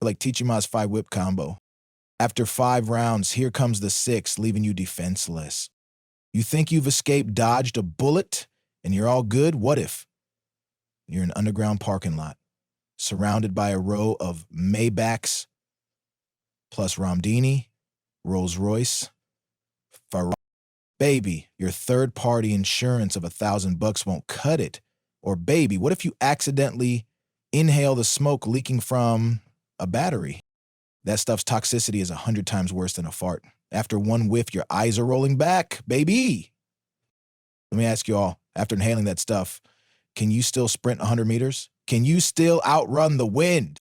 Like Tichima's 5-whip combo. After 5 rounds, here comes the 6th, leaving you defenseless. You think you've escaped, dodged a bullet, and you're all good? What if? You're in an underground parking lot, surrounded by a row of Maybachs, plus Ramdini, Rolls-Royce, Ferrari. Baby, your third-party insurance of $1,000 won't cut it. Or baby, what if you accidentally inhale the smoke leaking from a battery? That stuff's toxicity is 100 times worse than a fart. After one whiff, your eyes are rolling back, baby. Let me ask you all, after inhaling that stuff, can you still sprint 100 meters? Can you still outrun the wind?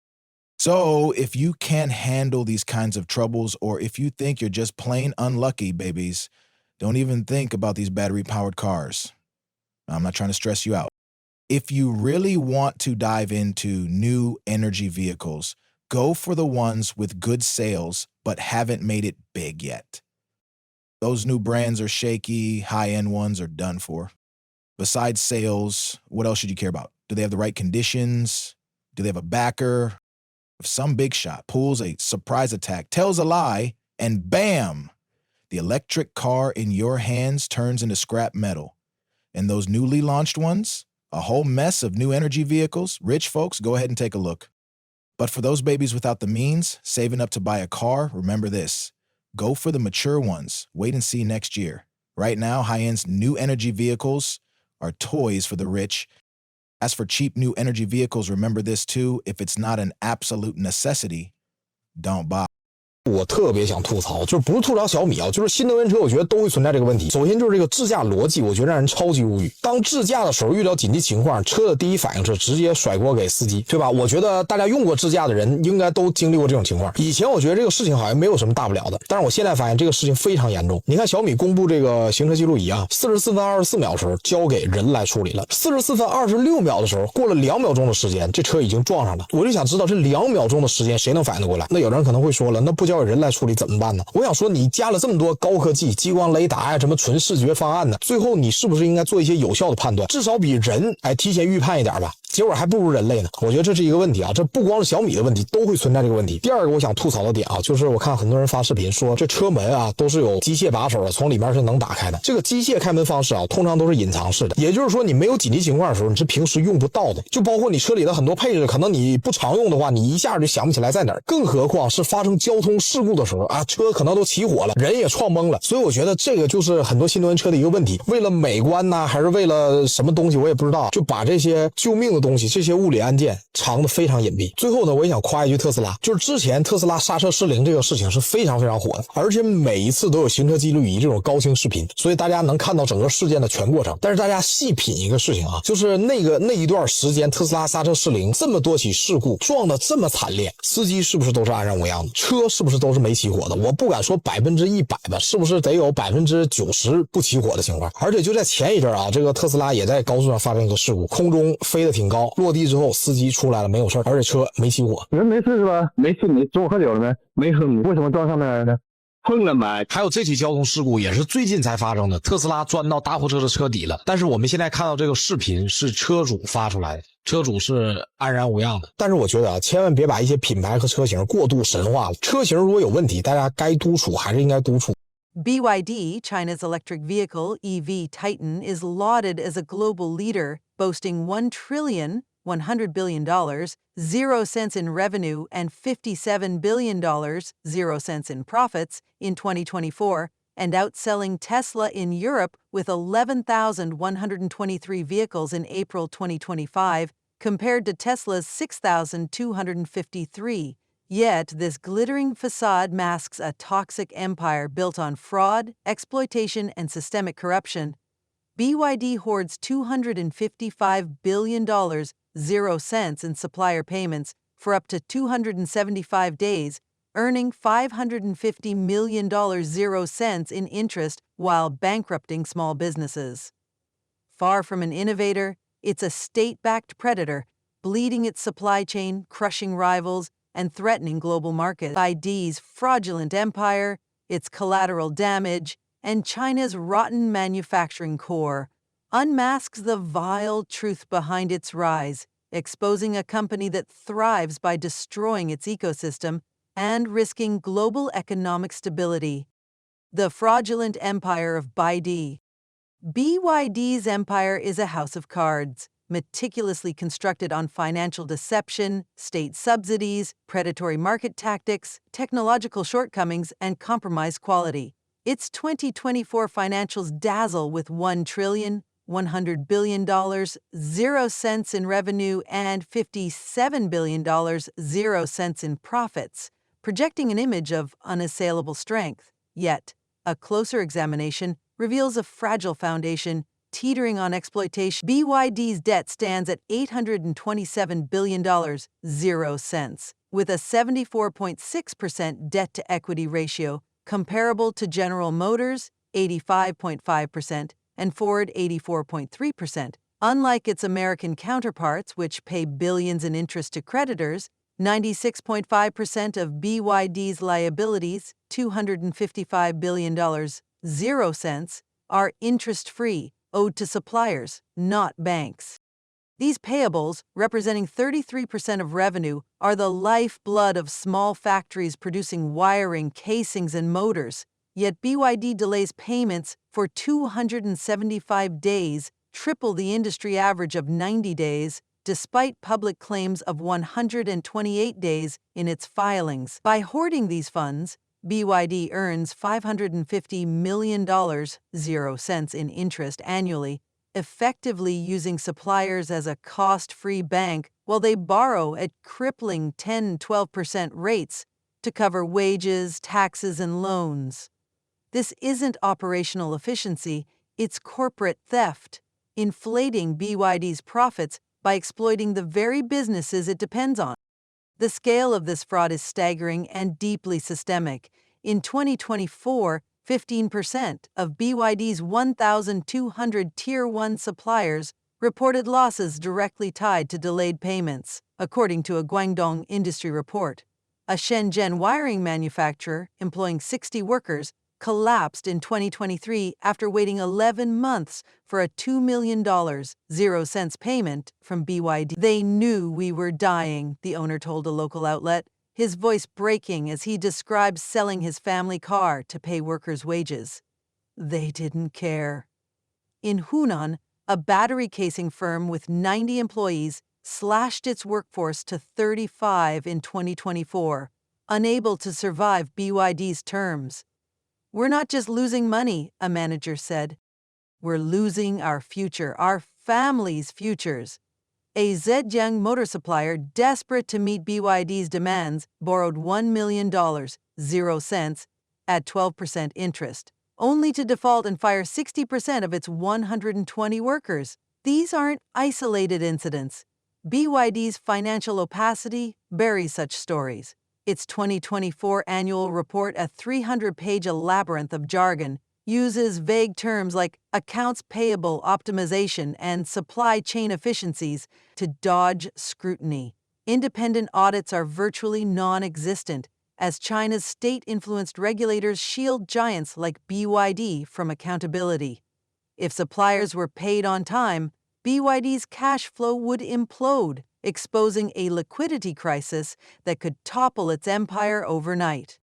So if you can't handle these kinds of troubles, or if you think you're just plain unlucky, babies, don't even think about these battery-powered cars. I'm not trying to stress you out. If you really want to dive into new energy vehicles, go for the ones with good sales but haven't made it big yet. Those new brands are shaky, high-end ones are done for. Besides sales, what else should you care about? Do they have the right conditions? Do they have a backer? If some big shot pulls a surprise attack, tells a lie, and bam! The electric car in your hands turns into scrap metal. And those newly launched ones, a whole mess of new energy vehicles, rich folks, go ahead and take a look. But for those babies without the means, saving up to buy a car, remember this. Go for the mature ones. Wait and see next year. Right now, high-end new energy vehicles are toys for the rich. As for cheap new energy vehicles, remember this too. If it's not an absolute necessity, don't buy. 我特别想吐槽，就是不是吐槽小米啊，就是新能源车，我觉得都会存在这个问题。首先就是这个智驾逻辑，我觉得让人超级无语。当智驾的时候遇到紧急情况，车的第一反应是直接甩锅给司机，对吧？我觉得大家用过智驾的人应该都经历过这种情况。以前我觉得这个事情好像没有什么大不了的，但是我现在发现这个事情非常严重。你看小米公布这个行车记录仪啊，44分24秒的时候交给人来处理了，44分26秒的时候，过了2秒钟的时间，这车已经撞上了。我就想知道这2秒钟的时间谁能反应得过来？那有人可能会说了，那不交给人来处理怎么办呢？我想说，你加了这么多高科技、激光雷达呀，什么纯视觉方案呢？最后你是不是应该做一些有效的判断，至少比人提前预判一点吧？结果还不如人类呢。我觉得这是一个问题啊，这不光是小米的问题，都会存在这个问题。第二个我想吐槽的点啊，就是我看很多人发视频说这车门啊都是有机械把手的，从里面是能打开的。这个机械开门方式啊，通常都是隐藏式的，也就是说你没有紧急情况的时候，你是平时用不到的。就包括你车里的很多配置，可能你不常用的话，你一下就想不起来在哪儿。更何况是发生交通事故的时候啊，车可能都起火了，人也撞懵了。所以我觉得这个就是很多新能源车的一个问题。为了美观呢，还是为了什么东西我也不知道，就把这些救命的东西，这些物理按键藏得非常隐蔽。最后呢，我也想夸一句特斯拉，就是之前特斯拉刹车失灵这个事情是非常非常火的，而且每一次都有行车记录仪这种高清视频，所以大家能看到整个事件的全过程。但是大家细品一个事情啊，就是那一段时间特斯拉刹车失灵，这么多起事故，撞得这么惨烈，司机是不是都是安然无恙的？车是不是都是没起火的？我不敢说100%吧，是不是得有90%不起火的情况？而且就在前一阵啊，这个特斯拉也在高速上发生一个事故，空中飞得挺高，落地之后司机出来了没有事，而且车没起火。人没事是吧？没事，你中午喝酒了没？没喝，为什么撞上面来呢？碰了吗？还有这起交通事故也是最近才发生的，特斯拉钻到大货车的车底了，但是我们现在看到这个视频是车主发出来的，车主是安然无恙的。但是我觉得啊，千万别把一些品牌和车型过度神化了，车型如果有问题，大家该督促还是应该督促。BYD, China's electric vehicle EV titan, is lauded as a global leader, boasting $1 billion, 0 cents in revenue, and $57 billion, 0 cents in profits in 2024, and outselling Tesla in Europe with 11,123 vehicles in April 2025, compared to Tesla's 6,253. Yet, this glittering facade masks a toxic empire built on fraud, exploitation, and systemic corruption. BYD hoards $255 billion, 0 cents in supplier payments for up to 275 days, earning $550 million, 0 cents in interest while bankrupting small businesses. Far from an innovator, it's a state-backed predator, bleeding its supply chain, crushing rivals, and threatening global markets. BYD's fraudulent empire, its collateral damage, and China's rotten manufacturing core unmasks the vile truth behind its rise. exposing a company that thrives by destroying its ecosystem and risking global economic stability. The fraudulent empire of BYD. BYD's empire is a house of cards, meticulously constructed on financial deception, state subsidies, predatory market tactics, technological shortcomings, and compromised quality. Its 2024 financials dazzle with $1 trillion, $100 billion, 0 cents in revenue, and $57 billion, 0 cents in profits, projecting an image of unassailable strength. Yet, a closer examination reveals a fragile foundation teetering on exploitation. BYD's debt stands at $827 billion, 0 cents, with a 74.6% debt-to-equity ratio, comparable to General Motors, 85.5%, and Ford, 84.3%. Unlike its American counterparts, which pay billions in interest to creditors, 96.5% of BYD's liabilities, $255 billion, 0 cents, are interest-free, owed to suppliers, not banks. These payables, representing 33% of revenue, are the lifeblood of small factories producing wiring, casings, and motors. Yet BYD delays payments for 275 days, triple the industry average of 90 days, despite public claims of 128 days in its filings. By hoarding these funds, BYD earns $550 million, 0 cents in interest annually, effectively using suppliers as a cost-free bank while they borrow at crippling 10-12% rates to cover wages, taxes, and loans. This isn't operational efficiency, it's corporate theft, inflating BYD's profits by exploiting the very businesses it depends on. The scale of this fraud is staggering and deeply systemic. In 2024, 15% of BYD's 1,200 Tier 1 suppliers reported losses directly tied to delayed payments, according to a Guangdong industry report. A Shenzhen wiring manufacturer, employing 60 workers, collapsed in 2023 after waiting 11 months for a $2 million, 0 cents payment from BYD. "They knew we were dying," the owner told a local outlet, his voice breaking as he described selling his family car to pay workers' wages. "They didn't care." In Hunan, a battery casing firm with 90 employees slashed its workforce to 35 in 2024, unable to survive BYD's terms. "We're not just losing money," a manager said. "We're losing our future, our families' futures." A Zhejiang motor supplier, desperate to meet BYD's demands, borrowed $1 million, 0 cents, at 12% interest, only to default and fire 60% of its 120 workers. These aren't isolated incidents. BYD's financial opacity buries such stories. Its 2024 annual report, a 300-page labyrinth of jargon, uses vague terms like accounts payable optimization and supply chain efficiencies to dodge scrutiny. Independent audits are virtually non-existent, as China's state-influenced regulators shield giants like BYD from accountability. If suppliers were paid on time, BYD's cash flow would implode, exposing a liquidity crisis that could topple its empire overnight.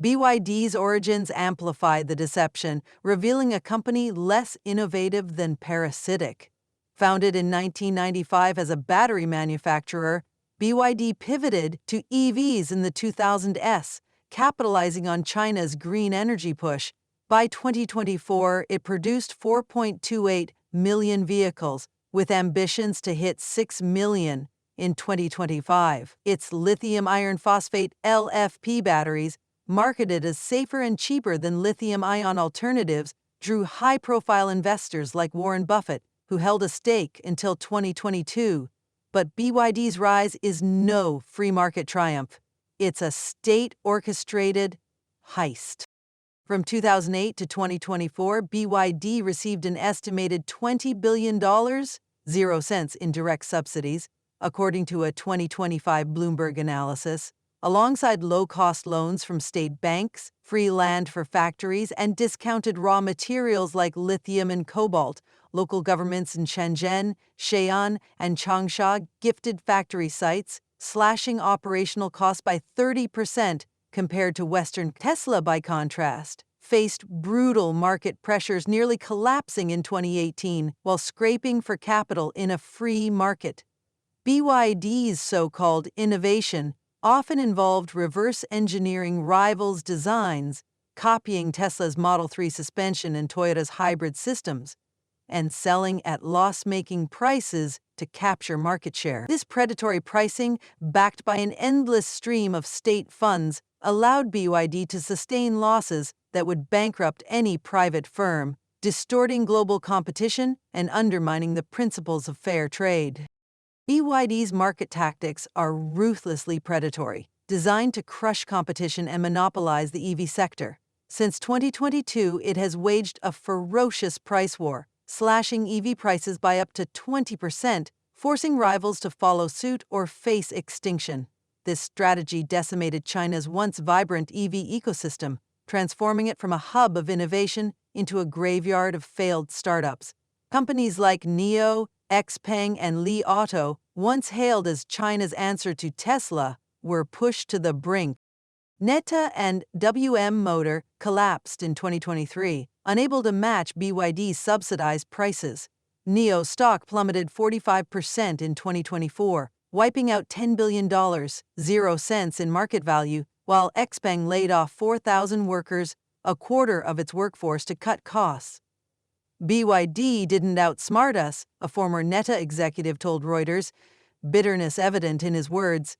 BYD's origins amplify the deception, revealing a company less innovative than parasitic. Founded in 1995 as a battery manufacturer, BYD pivoted to EVs in the 2000s, capitalizing on China's green energy push. By 2024, it produced 4.28 million vehicles, with ambitions to hit 6 million in 2025. Its lithium iron phosphate LFP batteries, marketed as safer and cheaper than lithium-ion alternatives, drew high-profile investors like Warren Buffett, who held a stake until 2022. But BYD's rise is no free market triumph. It's a state-orchestrated heist. From 2008 to 2024, BYD received an estimated $20 billion, 0 cents in direct subsidies, according to a 2025 Bloomberg analysis, alongside low-cost loans from state banks, free land for factories, and discounted raw materials like lithium and cobalt. Local governments in Shenzhen, Xi'an, and Changsha gifted factory sites, slashing operational costs by 30% compared to Western. Tesla, by contrast, faced brutal market pressures, nearly collapsing in 2018 while scraping for capital in a free market. BYD's so-called innovation often involved reverse engineering rivals' designs, copying Tesla's Model 3 suspension and Toyota's hybrid systems, and selling at loss-making prices to capture market share. This predatory pricing, backed by an endless stream of state funds, allowed BYD to sustain losses that would bankrupt any private firm, distorting global competition and undermining the principles of fair trade. BYD's market tactics are ruthlessly predatory, designed to crush competition and monopolize the EV sector. Since 2022, it has waged a ferocious price war, slashing EV prices by up to 20%, forcing rivals to follow suit or face extinction. This strategy decimated China's once vibrant EV ecosystem, transforming it from a hub of innovation into a graveyard of failed startups. Companies like NIO, XPeng, and Li Auto, once hailed as China's answer to Tesla, were pushed to the brink. Neta and WM Motor collapsed in 2023, unable to match BYD's subsidized prices. NIO stock plummeted 45% in 2024, wiping out $10 billion, 0 cents in market value, while XPeng laid off 4,000 workers, a quarter of its workforce, to cut costs. BYD didn't outsmart us, a former Neta executive told Reuters, bitterness evident in his words.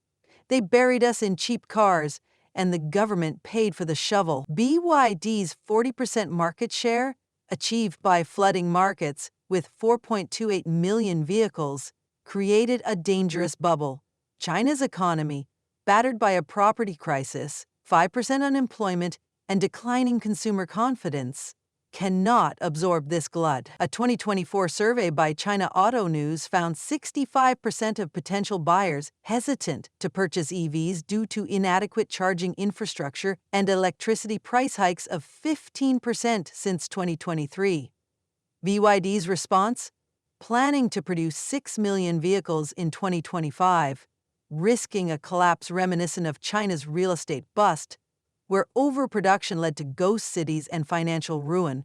They buried us in cheap cars, and the government paid for the shovel. BYD's 40% market share, achieved by flooding markets with 4.28 million vehicles, created a dangerous bubble. China's economy, battered by a property crisis, 5% unemployment, and declining consumer confidence, cannot absorb this glut. A 2024 survey by China Auto News found 65% of potential buyers hesitant to purchase EVs due to inadequate charging infrastructure and electricity price hikes of 15% since 2023. BYD's response? Planning to produce 6 million vehicles in 2025, risking a collapse reminiscent of China's real estate bust, where overproduction led to ghost cities and financial ruin.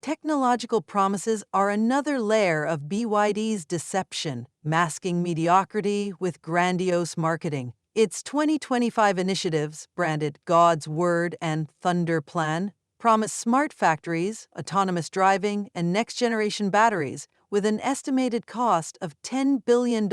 Technological promises are another layer of BYD's deception, masking mediocrity with grandiose marketing. Its 2025 initiatives, branded God's Word and Thunder Plan, promise smart factories, autonomous driving, and next-generation batteries with an estimated cost of $10 billion,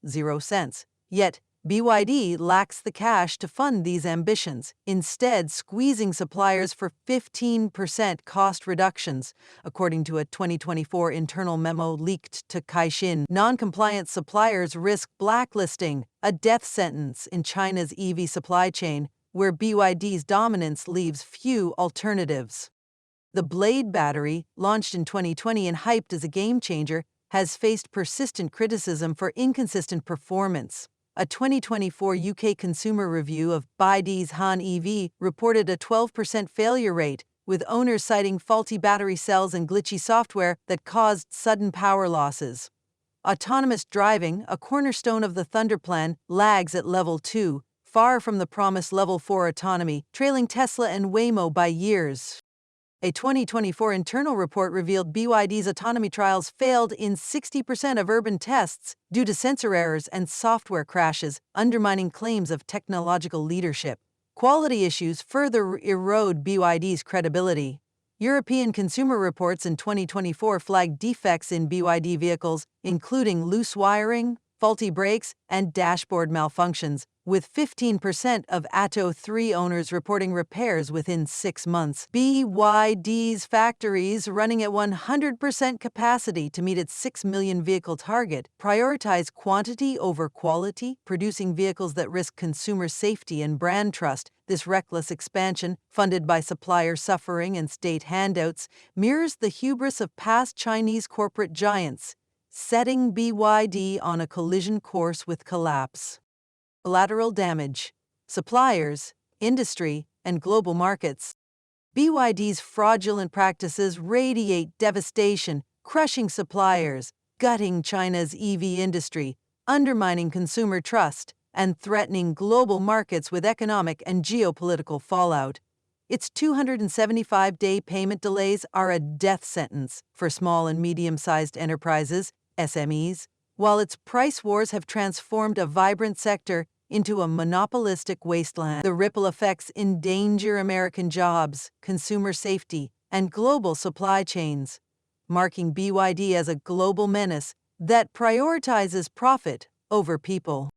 0 cents. Yet, BYD lacks the cash to fund these ambitions, instead squeezing suppliers for 15% cost reductions, according to a 2024 internal memo leaked to Xi'an. Non-compliant suppliers risk blacklisting, a death sentence in China's EV supply chain, where BYD's dominance leaves few alternatives. The Blade battery, launched in 2020 and hyped as a game-changer, has faced persistent criticism for inconsistent performance. A 2024 UK Consumer Review of BYD's Xi'an EV reported a 12% failure rate, with owners citing faulty battery cells and glitchy software that caused sudden power losses. Autonomous driving, a cornerstone of the Thunder Plan, lags at Level 2, far from the promised Level 4 autonomy, trailing Tesla and Waymo by years. A 2024 internal report revealed BYD's autonomy trials failed in 60% of urban tests due to sensor errors and software crashes, undermining claims of technological leadership. Quality issues further erode BYD's credibility. European Consumer Reports in 2024 flagged defects in BYD vehicles, including loose wiring, faulty brakes, and dashboard malfunctions, with 15% of Atto 3 owners reporting repairs within 6 months. BYD's factories, running at 100% capacity to meet its 6 million vehicle target, prioritize quantity over quality, producing vehicles that risk consumer safety and brand trust. This reckless expansion, funded by supplier suffering and state handouts, mirrors the hubris of past Chinese corporate giants, setting BYD on a collision course with collapse. Collateral damage, suppliers, industry, and global markets. BYD's fraudulent practices radiate devastation, crushing suppliers, gutting China's EV industry, undermining consumer trust, and threatening global markets with economic and geopolitical fallout. Its 275-day payment delays are a death sentence for small and medium-sized enterprises, SMEs, while its price wars have transformed a vibrant sector into a monopolistic wasteland. The ripple effects endanger American jobs, consumer safety, and global supply chains, marking BYD as a global menace that prioritizes profit over people.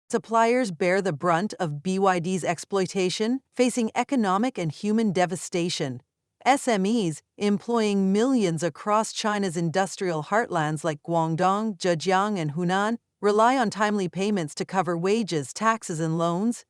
Suppliers bear the brunt of BYD's exploitation, facing economic and human devastation. SMEs, employing millions across China's industrial heartlands like Guangdong, Zhejiang, and Hunan, rely on timely payments to cover wages, taxes, and loans.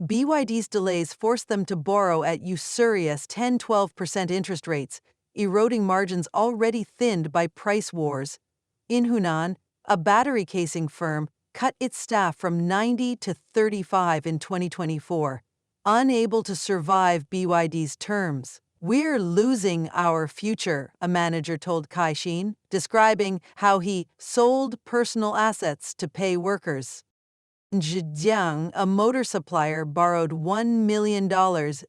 BYD's delays force them to borrow at usurious 10–12% interest rates, eroding margins already thinned by price wars. In Hunan, a battery casing firm cut its staff from 90 to 35 in 2024, unable to survive BYD's terms. "We're losing our future," a manager told Xi'an, describing how he sold personal assets to pay workers. In Zhejiang, a motor supplier borrowed $1 million,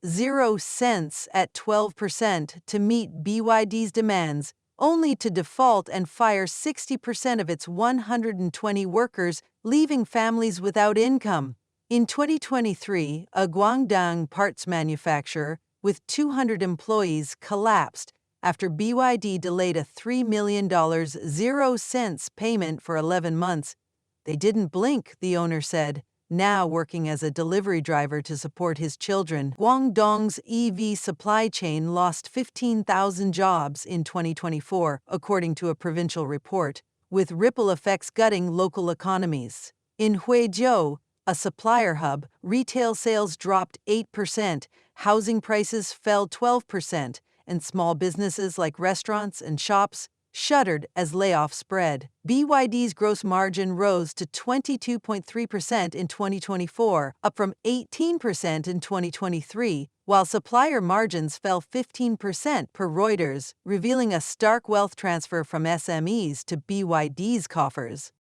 0 cents at 12% to meet BYD's demands, only to default and fire 60% of its 120 workers, leaving families without income. In 2023, a Guangdong parts manufacturer with 200 employees collapsed after BYD delayed a $3 million, 0 cents payment for 11 months. "They didn't blink," the owner said, now working as a delivery driver to support his children. Guangdong's EV supply chain lost 15,000 jobs in 2024, according to a provincial report, with ripple effects gutting local economies. In Huizhou, a supplier hub, retail sales dropped 8%, housing prices fell 12%, and small businesses like restaurants and shops shuttered as layoffs spread. BYD's gross margin rose to 22.3% in 2024, up from 18% in 2023, while supplier margins fell 15% per Reuters, revealing a stark wealth transfer from SMEs to BYD's coffers.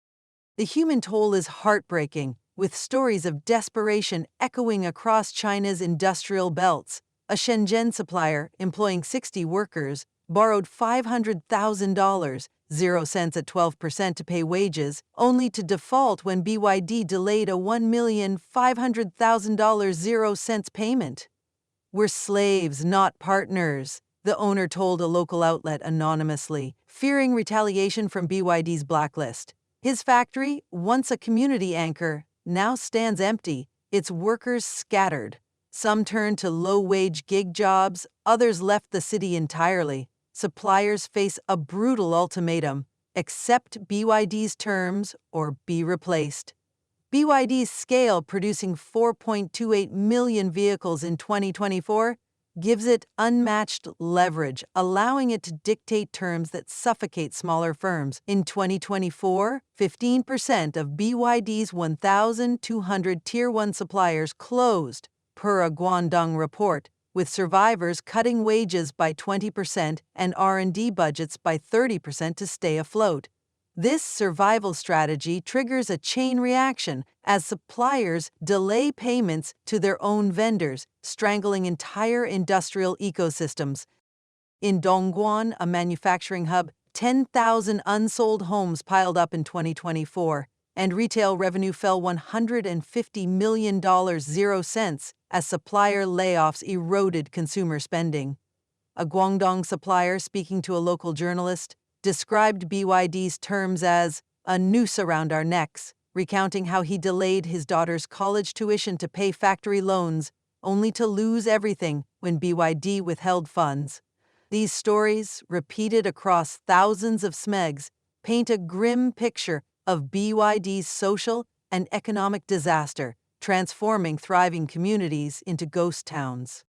The human toll is heartbreaking, with stories of desperation echoing across China's industrial belts. A Shenzhen supplier, employing 60 workers, borrowed $500,000, 0 cents at 12% to pay wages, only to default when BYD delayed a $1,500,000, 0 cents payment. "We're slaves, not partners," the owner told a local outlet anonymously, fearing retaliation from BYD's blacklist. His factory, once a community anchor, now stands empty, its workers scattered. Some turned to low-wage gig jobs, others left the city entirely. Suppliers face a brutal ultimatum: accept BYD's terms or be replaced. BYD's scale, producing 4.28 million vehicles in 2024, gives it unmatched leverage, allowing it to dictate terms that suffocate smaller firms. In 2024, 15% of BYD's 1,200 Tier 1 suppliers closed, per a Guangdong report, with survivors cutting wages by 20% and R&D budgets by 30% to stay afloat. This survival strategy triggers a chain reaction as suppliers delay payments to their own vendors, strangling entire industrial ecosystems. In Dongguan, a manufacturing hub, 10,000 unsold homes piled up in 2024, and retail revenue fell $150 million, 0 cents, as supplier layoffs eroded consumer spending. A Guangdong supplier, speaking to a local journalist, described BYD's terms as a noose around our necks, recounting how he delayed his daughter's college tuition to pay factory loans, only to lose everything when BYD withheld funds. These stories, repeated across thousands of SMEs, paint a grim picture of BYD's social and economic disaster, transforming thriving communities into ghost towns.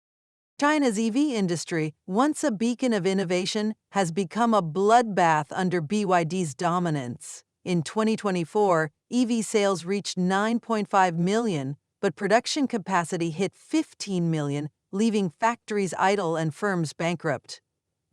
China's EV industry, once a beacon of innovation, has become a bloodbath under BYD's dominance. In 2024, EV sales reached 9.5 million, but production capacity hit 15 million, leaving factories idle and firms bankrupt.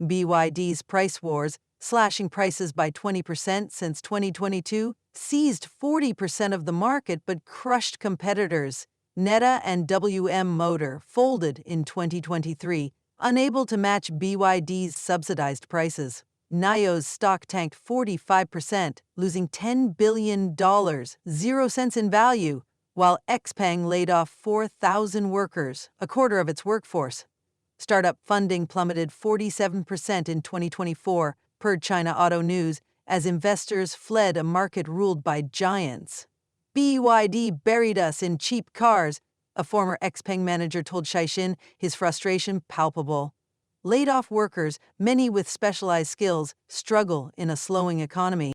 BYD's price wars slashing prices by 20% since 2022, seized 40% of the market but crushed competitors. Neta and WM Motor folded in 2023, unable to match BYD's subsidized prices. NIO's stock tanked 45%, losing $10 billion, 0 cents in value, while XPeng laid off 4,000 workers, a quarter of its workforce. Startup funding plummeted 47% in 2024, per China Auto News, as investors fled a market ruled by giants. BYD buried us in cheap cars, a former XPeng manager told Xi'an, his frustration palpable. Laid-off workers, many with specialized skills, struggle in a slowing economy.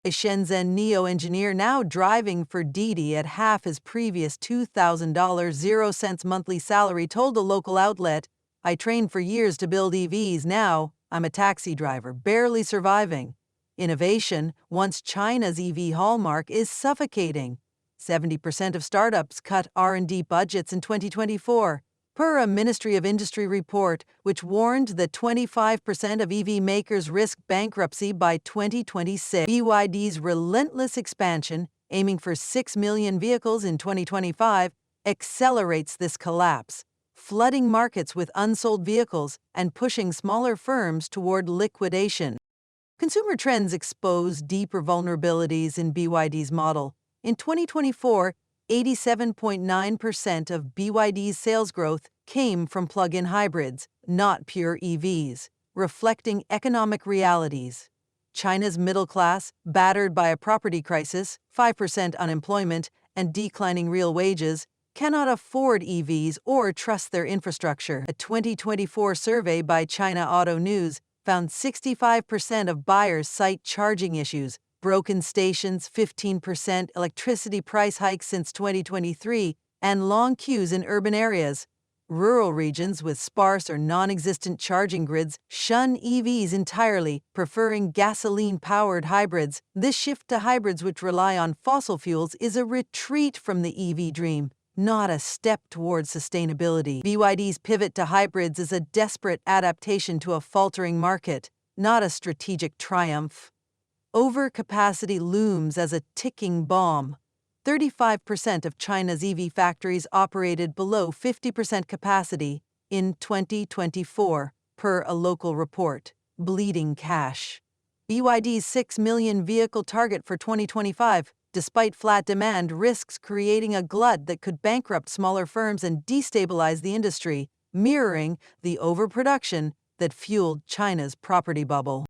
A Shenzhen NIO engineer now driving for Didi at half his previous $2,000 0 cents monthly salary told a local outlet, "I trained for years to build EVs, now I'm a taxi driver, barely surviving." Innovation, once China's EV hallmark, is suffocating. 70% of startups cut R&D budgets in 2024, per a Ministry of Industry report, which warned that 25% of EV makers risk bankruptcy by 2026. BYD's relentless expansion, aiming for 6 million vehicles in 2025, accelerates this collapse, flooding markets with unsold vehicles and pushing smaller firms toward liquidation. Consumer trends expose deeper vulnerabilities in BYD's model. In 2024, 87.9% of BYD's sales growth came from plug-in hybrids, not pure EVs, reflecting economic realities. China's middle class, battered by a property crisis, 5% unemployment, and declining real wages, cannot afford EVs or trust their infrastructure. A 2024 survey by China Auto News found 65% of buyers cite charging issues, broken stations 15%, electricity price hikes since 2023, and long queues in urban areas. Rural regions with sparse or non-existent charging grids shun EVs entirely, preferring gasoline-powered hybrids. This shift to hybrids which rely on fossil fuels is a retreat from the EV dream, not a step towards sustainability. BYD's pivot to hybrids is a desperate adaptation to a faltering market, not a strategic triumph. Overcapacity looms as a ticking bomb. 35% of China's EV factories operated below 50% capacity in 2024, per a local report. Bleeding cash. BYD's 6 million vehicle target for 2025, despite flat demand, risks creating a glut that could bankrupt smaller firms and destabilize the industry, mirroring the overproduction that fueled China's property bubble.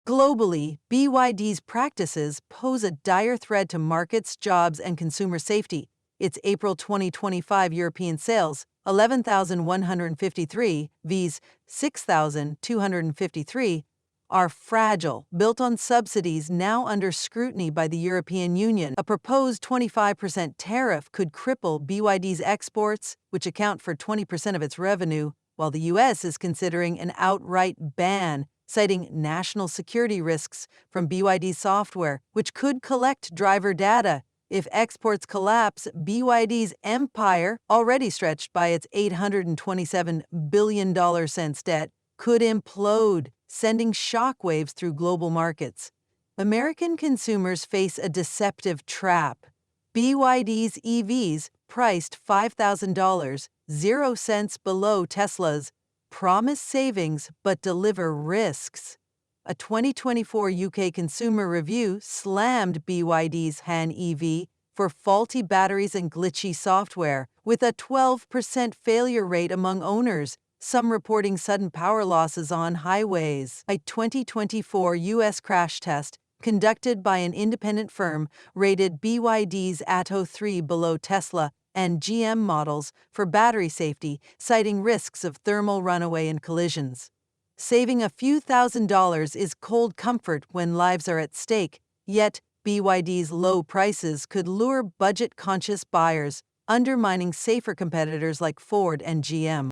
Globally, BYD's practices pose a dire threat to markets, jobs, and consumer safety. Its April 2025 European sales, 11,153 vs. 6,253, are fragile, built on subsidies now under scrutiny by the European Union. A proposed 25% tariff could cripple BYD's exports, which account for 20% of its revenue, while the U.S. is considering an outright ban, citing national security risks from BYD's software, which could collect driver data. If exports collapse, BYD's empire, already stretched by its $827 billion debt, could implode, sending shockwaves through global markets. American consumers face a deceptive trap. BYD's EVs, priced $5,000, 0 cents below Tesla's, promise savings but deliver risks. A 2024 UK Consumer Review slammed BYD's Xi'an EV for faulty batteries and glitchy software, with a 12% failure rate among owners, some reporting sudden power losses on highways. A 2024 U.S. crash test conducted by an independent firm rated BYD's Atto 3 below Tesla and GM models for battery safety, citing risks of thermal runaway and collisions. Saving a few $1,000s is cold comfort when lives are at stake, yet BYD's low prices could lure budget-conscious buyers, undermining safer competitors like Ford and GM.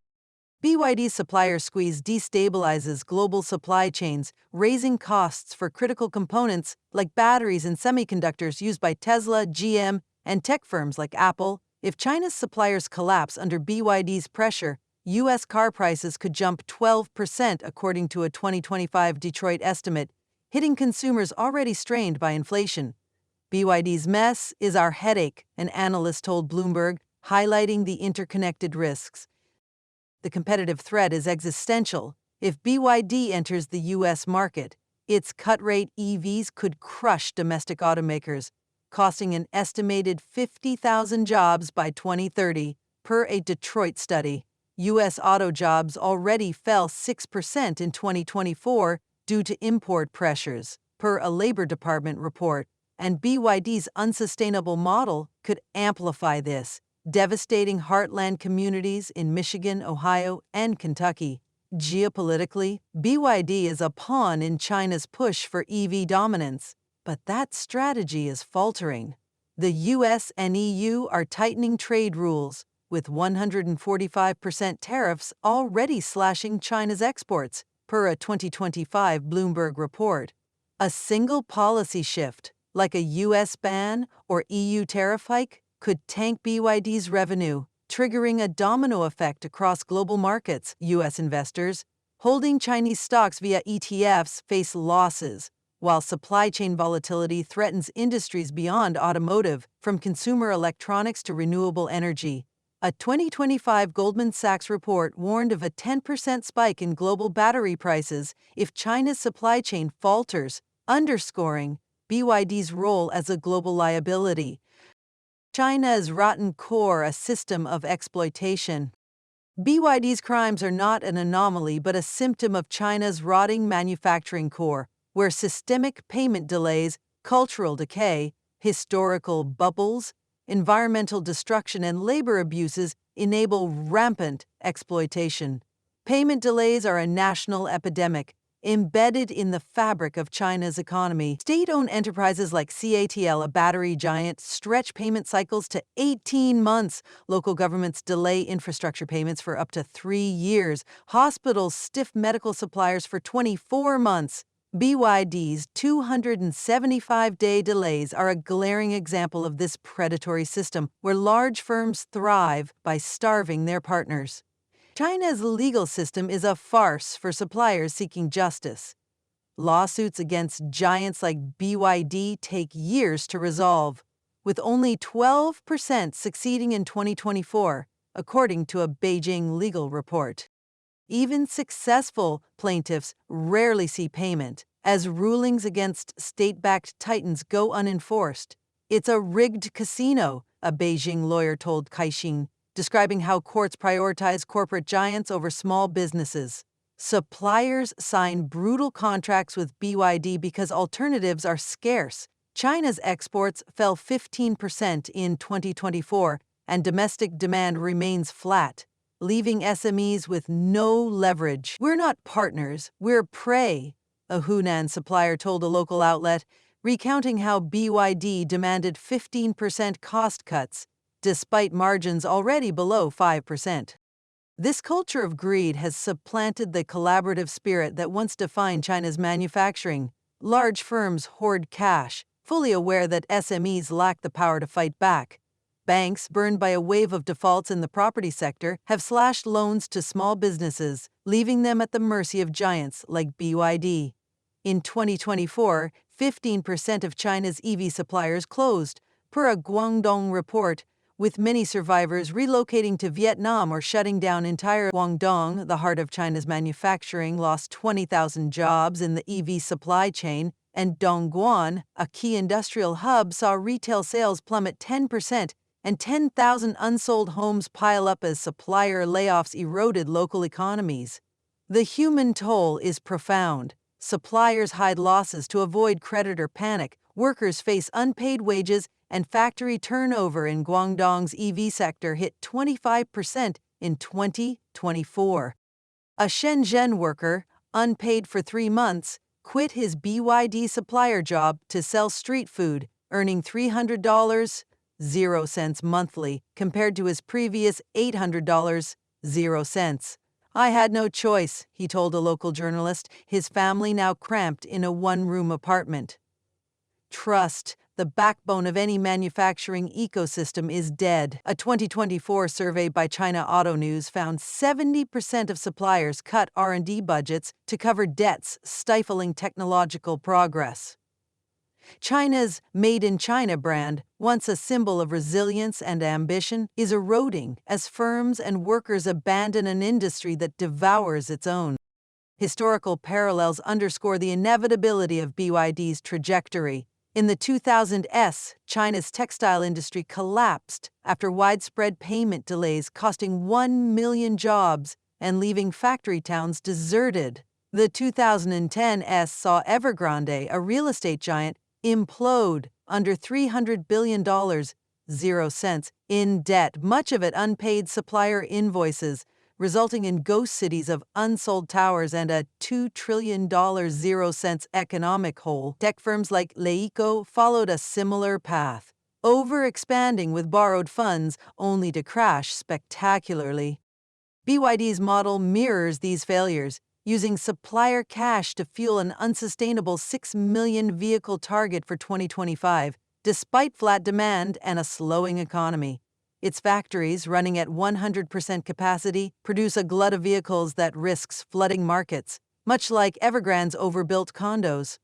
BYD's supplier squeeze destabilizes global supply chains, raising costs for critical components like batteries and semiconductors used by Tesla, GM, and tech firms like Apple. If China's suppliers collapse under BYD's pressure, U.S. car prices could jump 12% according to a 2025 Detroit estimate, hitting consumers already strained by inflation. BYD's mess is our headache, an analyst told Bloomberg, highlighting the interconnected risks. The competitive threat is existential. If BYD enters the U.S. market, its cut-rate EVs could crush domestic automakers, costing an estimated 50,000 jobs by 2030, per a Detroit study. U.S. auto jobs already fell 6% in 2024 due to import pressures, per a Labor Department report, and BYD's unsustainable model could amplify this, devastating heartland communities in Michigan, Ohio, and Kentucky. Geopolitically, BYD is a pawn in China's push for EV dominance, but that strategy is faltering. The US and EU are tightening trade rules, with 145% tariffs already slashing China's exports, per a 2025 Bloomberg report. A single policy shift, like a US ban or EU tariff hike, could tank BYD's revenue, triggering a domino effect across global markets. U.S. investors holding Chinese stocks via ETFs face losses, while supply chain volatility threatens industries beyond automotive, from consumer electronics to renewable energy. A 2025 Goldman Sachs report warned of a 10% spike in global battery prices if China's supply chain falters, underscoring BYD's role as a global liability. China's rotten core, a system of exploitation. BYD's crimes are not an anomaly but a symptom of China's rotting manufacturing core, where systemic payment delays, cultural decay, historical bubbles, environmental destruction, and labor abuses enable rampant exploitation. Payment delays are a national epidemic, embedded in the fabric of China's economy. State-owned enterprises like CATL, a battery giant, stretch payment cycles to 18 months. Local governments delay infrastructure payments for up to 3 years. Hospitals stiff medical suppliers for 24 months. BYD's 275-day delays are a glaring example of this predatory system, where large firms thrive by starving their partners. China's legal system is a farce for suppliers seeking justice. Lawsuits against giants like BYD take years to resolve, with only 12% succeeding in 2024, according to a Beijing legal report. Even successful plaintiffs rarely see payment, as rulings against state-backed titans go unenforced. It's a rigged casino, a Beijing lawyer told Caixin, describing how courts prioritize corporate giants over small businesses. Suppliers sign brutal contracts with BYD because alternatives are scarce. China's exports fell 15% in 2024, and domestic demand remains flat, leaving SMEs with no leverage. "We're not partners, we're prey," a Hunan supplier told a local outlet, recounting how BYD demanded 15% cost cuts, despite margins already below 5%. This culture of greed has supplanted the collaborative spirit that once defined China's manufacturing. Large firms hoard cash, fully aware that SMEs lack the power to fight back. Banks, burned by a wave of defaults in the property sector, have slashed loans to small businesses, leaving them at the mercy of giants like BYD. In 2024, 15% of China's EV suppliers closed, per a Guangdong report, with many survivors relocating to Vietnam or shutting down entire. Guangdong, the heart of China's manufacturing, lost 20,000 jobs in the EV supply chain, and Dongguan, a key industrial hub, saw retail sales plummet 10% and 10,000 unsold homes pile up as supplier layoffs eroded local economies. The human toll is profound. Suppliers hide losses to avoid creditor panic, workers face unpaid wages, and factory turnover in Guangdong's EV sector hit 25% in 2024. A Shenzhen worker, unpaid for 3 months, quit his BYD supplier job to sell street food, earning $300.00 monthly compared to his previous $800.00. "I had no choice," he told a local journalist, his family now cramped in a one-room apartment. Trust, the backbone of any manufacturing ecosystem, is dead. A 2024 survey by China Auto News found 70% of suppliers cut R&D budgets to cover debts, stifling technological progress. China's Made in China brand, once a symbol of resilience and ambition, is eroding as firms and workers abandon an industry that devours its own. Historical parallels underscore the inevitability of BYD's trajectory. In the 2000s, China's textile industry collapsed after widespread payment delays, costing 1 million jobs and leaving factory towns deserted. The 2010s saw Evergrande, a real estate giant, implode under $300 billion, 0 cents, in debt, much of it unpaid supplier invoices, resulting in ghost cities of unsold towers and a $2 trillion 0 cents economic hole. Tech firms like Leico followed a similar path, overexpanding with borrowed funds only to crash spectacularly. BYD's model mirrors these failures, using supplier cash to fuel an unsustainable 6 million vehicle target for 2025, despite flat demand and a slowing economy. Its factories, running at 100% capacity, produce a glut of vehicles that risks flooding markets, much like Evergrande's overbuilt condos.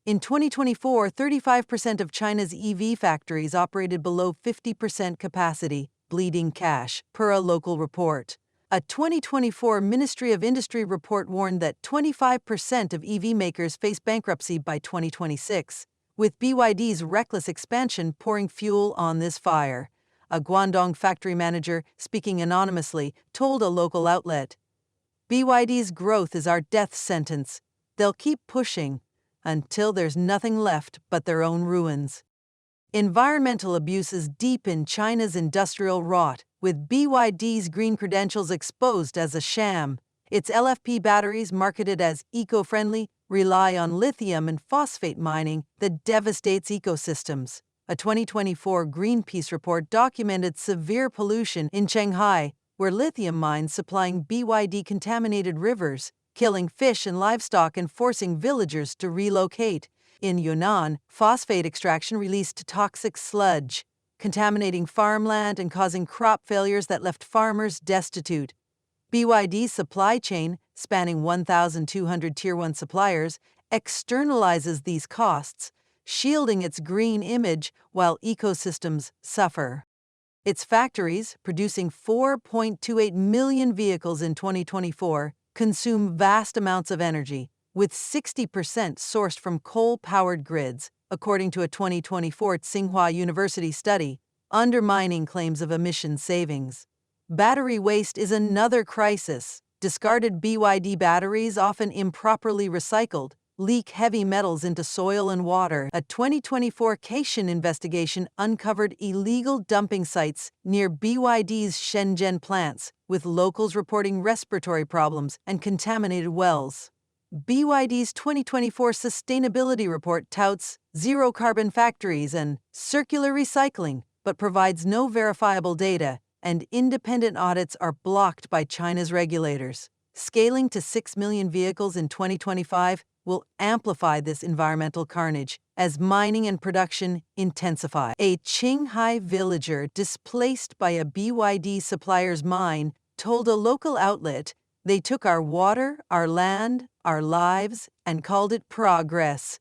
In 2024, 35% of China's EV factories operated below 50% capacity, bleeding cash, per a local report. A 2024 Ministry of Industry report warned that 25% of EV makers face bankruptcy by 2026, with BYD's reckless expansion pouring fuel on this fire. A Guangdong factory manager, speaking anonymously, told a local outlet, "BYD's growth is our death sentence. They'll keep pushing until there's nothing left but their own ruins." Environmental abuses deepen China's industrial rot, with BYD's green credentials exposed as a sham. Its LFP batteries, marketed as eco-friendly, rely on lithium and phosphate mining that devastates ecosystems. A 2024 Greenpeace report documented severe pollution in Shanghai, where lithium mines supplying BYD contaminated rivers, killing fish and livestock and forcing villagers to relocate. In Yunnan, phosphate extraction released toxic sludge, contaminating farmland and causing crop failures that left farmers destitute. BYD's supply chain, spanning 1,200 Tier 1 suppliers, externalizes these costs, shielding its green image while ecosystems suffer. Its factories, producing 4.28 million vehicles in 2024, consume vast amounts of energy, with 60% sourced from coal-powered grids, according to a 2024 Tsinghua University study, undermining claims of emission savings. Battery waste is another crisis. Discarded BYD batteries, often improperly recycled, leak heavy metals into soil and water. A 2024 Xi'an investigation uncovered illegal dumping sites near BYD's Shenzhen plants, with locals reporting respiratory problems and contaminated wells. BYD's 2024 sustainability report touts zero-carbon factories and circular recycling, but provides no verifiable data, and independent audits are blocked by China's regulators. Scaling to 6 million vehicles in 2025 will amplify this environmental carnage as mining and production intensify. A Qinghai villager displaced by a BYD supplier's mine told a local outlet, "They took our water, our land, our lives, and called it progress."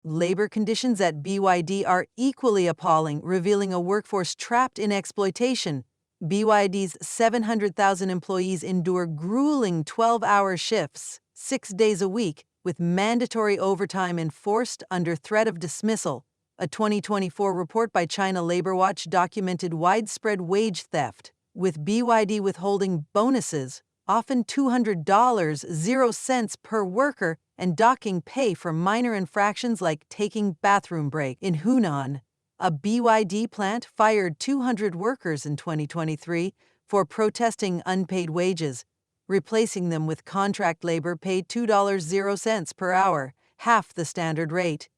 Labor conditions at BYD are equally appalling, revealing a workforce trapped in exploitation. BYD's 700,000 employees endure grueling 12-hour shifts, 6 days a week, with mandatory overtime enforced under threat of dismissal. A 2024 report by China Labor Watch documented widespread wage theft, with BYD withholding bonuses, often $200, 0 cents per worker, and docking pay for minor infractions like taking bathroom break. In Hunan, a BYD plant fired 200 workers in 2023 for protesting unpaid wages, replacing them with contract labor paid $2, 0 cents per hour, half the standard rate.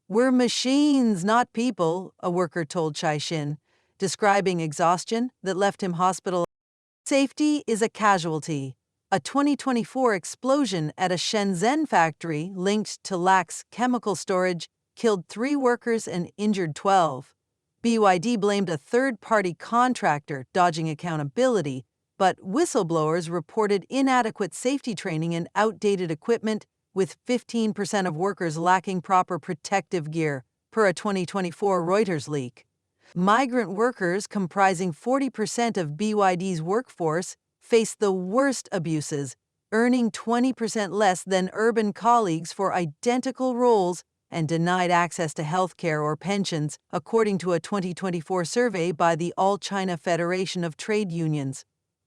"We're machines, not people," a worker told Xi'an, describing exhaustion that left him hospitalized. Safety is a casualty. A 2024 explosion at a Shenzhen factory linked to lax chemical storage killed 3 workers and injured 12. BYD blamed a third-party contractor, dodging accountability, but whistleblowers reported inadequate safety training and outdated equipment, with 15% of workers lacking proper protective gear, per a 2024 Reuters leak. Migrant workers, comprising 40% of BYD's workforce, face the worst abuses, earning 20% less than urban colleagues for identical roles and denied access to health care or pensions, according to a 2024 survey by the All China Federation of Trade Unions.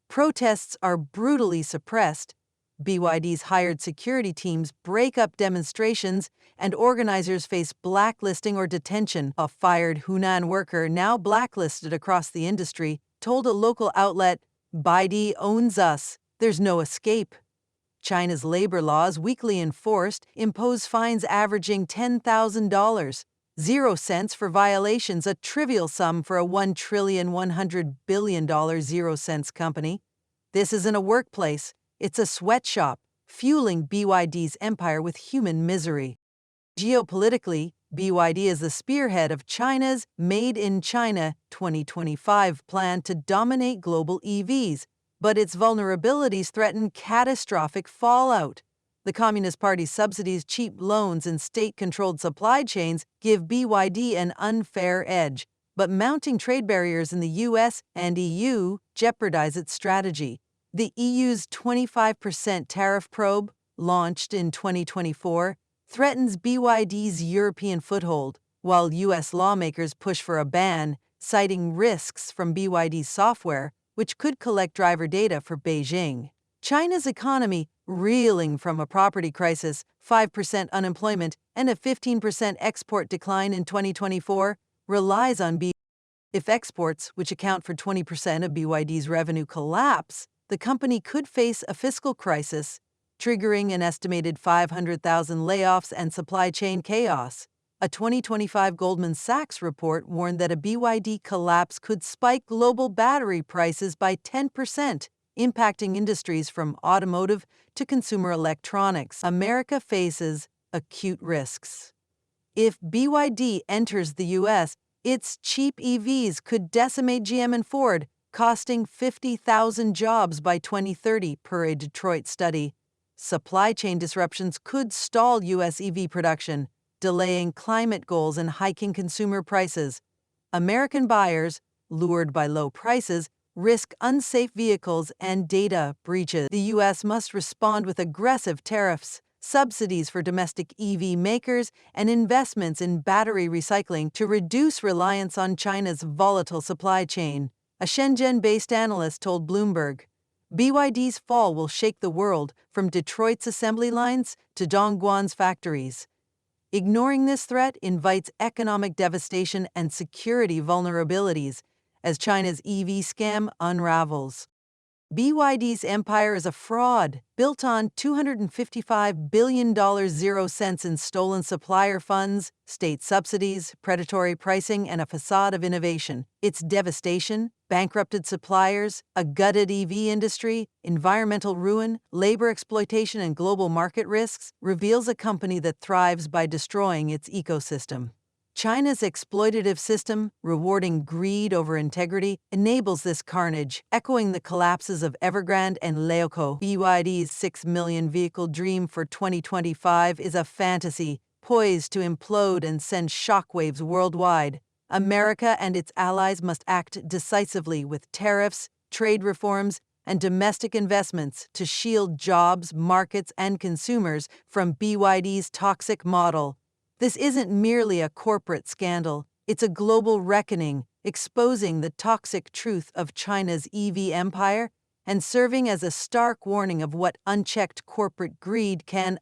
Protests are brutally suppressed. BYD's hired security teams break up demonstrations, and organizers face blacklisting or detention. A fired Hunan worker, now blacklisted across the industry, told a local outlet, "BYD owns us. There's no escape." China's labor laws, weakly enforced, impose fines averaging $10,000, 0 cents for violations, a trivial sum for a $1.1 trillion 0 cents company. This isn't a workplace, it's a sweatshop, fueling BYD's empire with human misery. Geopolitically, BYD is the spearhead of China's Made in China 2025 plan to dominate global EVs, but its vulnerabilities threaten catastrophic fallout. The Communist Party's subsidies, cheap loans, and state-controlled supply chains give BYD an unfair edge, but mounting trade barriers in the US and EU jeopardize its strategy. The EU's 25% tariff probe, launched in 2024, threatens BYD's European foothold, while US lawmakers push for a ban, citing risks from BYD's software, which could collect driver data for Beijing. China's economy, reeling from a property crisis, 5% unemployment, and a 15% export decline in 2024, relies on BYD. If exports, which account for 20% of BYD's revenue, collapse, the company could face a fiscal crisis, triggering an estimated 500,000 layoffs and supply chain chaos. A 2025 Goldman Sachs report warned that a BYD collapse could spike global battery prices by 10%, impacting industries from automotive to consumer electronics. America faces acute risks. If BYD enters the US, its cheap EVs could decimate GM and Ford, costing 50,000 jobs by 2030, per a Detroit study. Supply chain disruptions could stall US EV production, delaying climate goals and hiking consumer prices. American buyers, lured by low prices, risk unsafe vehicles and data breaches. The U.S. must respond with aggressive tariffs, subsidies for domestic EV makers, and investments in battery recycling to reduce reliance on China's volatile supply chain. A Shenzhen-based analyst told Bloomberg, BYD's fall will shake the world, from Detroit's assembly lines to Dongguan's factories. Ignoring this threat invites economic devastation and security vulnerabilities as China's EV scam unravels. BYD's empire is a fraud built on $255 billion 0 cents in stolen supplier funds, state subsidies, predatory pricing, and a facade of innovation. Its devastation, bankrupted suppliers, a gutted EV industry, environmental ruin, labor exploitation, and global market risks reveals a company that thrives by destroying its ecosystem. China's exploitative system, rewarding greed over integrity, enables this carnage, echoing the collapses of Evergrande and Leoco. BYD's 6 million vehicle dream for 2025 is a fantasy, poised to implode and send shockwaves worldwide. America and its allies must act decisively with tariffs, trade reforms, and domestic investments to shield jobs, markets, and consumers from BYD's toxic model. This isn't merely a corporate scandal, it's a global reckoning, exposing the toxic truth of China's EV empire and serving as a stark warning of what unchecked corporate greed can